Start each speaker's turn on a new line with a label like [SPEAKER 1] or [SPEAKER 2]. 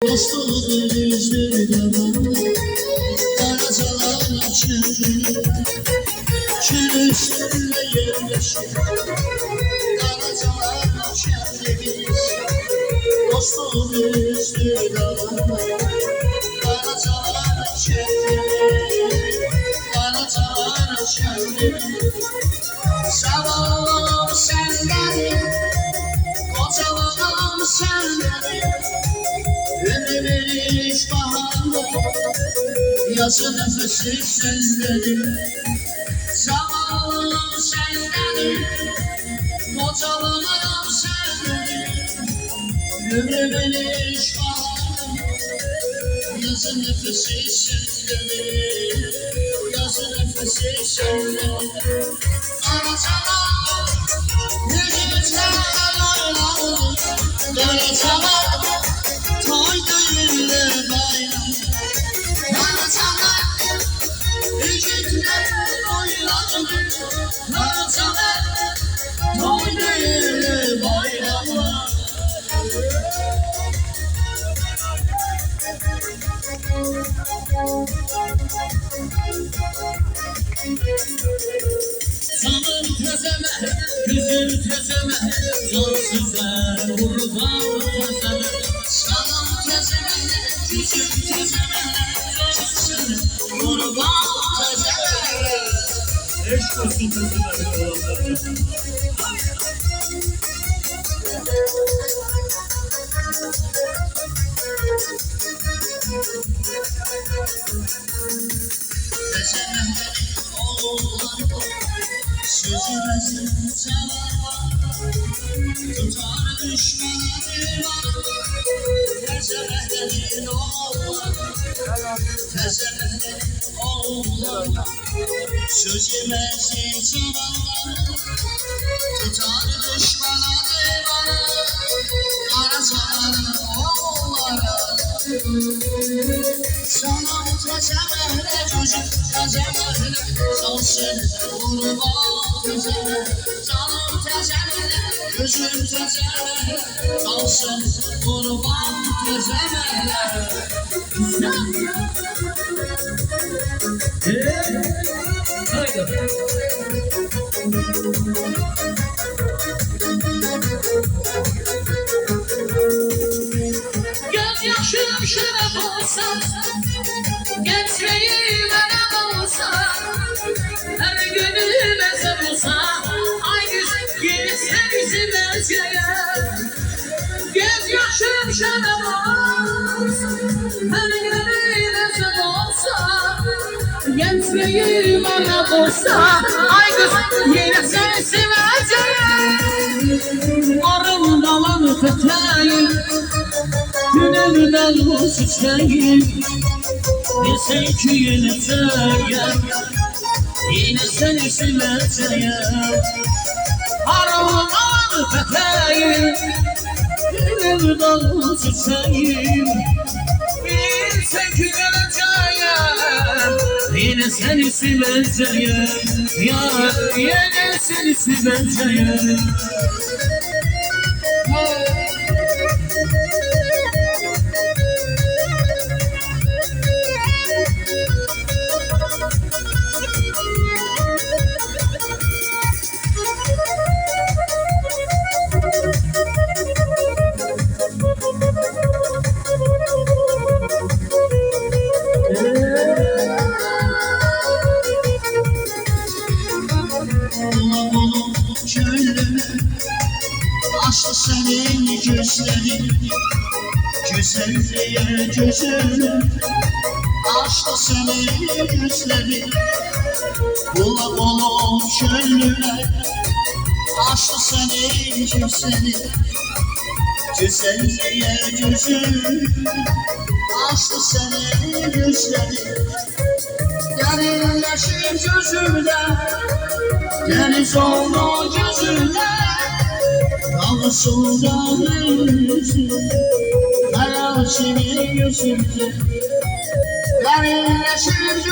[SPEAKER 1] Dostluğun yüzü dağlar, karacalar çevrilir, kül üstünde yerleşir, karacalar çevrilir. Dostluğun yüzü dağlar, karacalar çevrilir, karacalar çevrilir. Zavallam senden, kocaman senden. Ömür baharda, yazı nefesi sözlerim. Zavallam sendenim, kocaman sendenim. Ömür baharda, yazı nefesi sözlerim. Yazı nefesi sözlerim. Karacalar, yüzümüzden oynanır. Karacalar, toy düğünle bayram. Karacalar, yüzümüzden oynanır. Karacalar, toy düğünle bayram. Canım tezeme, gözüm tezeme, cansızlar kurban tezeme. Canım tezeme, gözüm tezeme, cansızlar kurban tezeme. Eşk olsun tezeme. Tezeme oğullar sözümüzün cevabı, tutar düşmana divan. Tezemehlerin oğullar, tezemehlerin oğullar, sözümüzün cevabı, tutar düşmana divan. Karacalar oğullara, sana tezemehle çocuk, tezemehle cansın kurban tezemehle. Canım tezemehle, gözüm tezemehle, cansın kurban tezemehle. Haydi.
[SPEAKER 2] Gözyaşım şeref olsa, gençliğim elem olsa, her günüm ezer olsa, ay güzel gelirse bizim eceye. Gözyaşım şeref olsa, her günüm ezer olsa, gençliğim elem olsa, ay güzel gelirse bizim eceye. Arım dalan fethayım, gönülden bu çiçeğim. Bilsen ki yine sevgim, yine seni seveceğim. Arılan peteğim, gönülden bu çiçeğim. Bilsen ki geleceğim, yine seni seveceğim. Ya yine seni seveceğim.
[SPEAKER 1] Açtı senin gözlerin, güzelliğe gözlerin. Açtı senin gözlerin, bulak olup çöllüler. Açtı senin gözlerin, güzelliğe gözlerin. Açtı senin gözlerin, derinleşir gözümde, deniz oldu gözümde. Dağılsın yüzüm, kara çivi yüzümde, derinleşir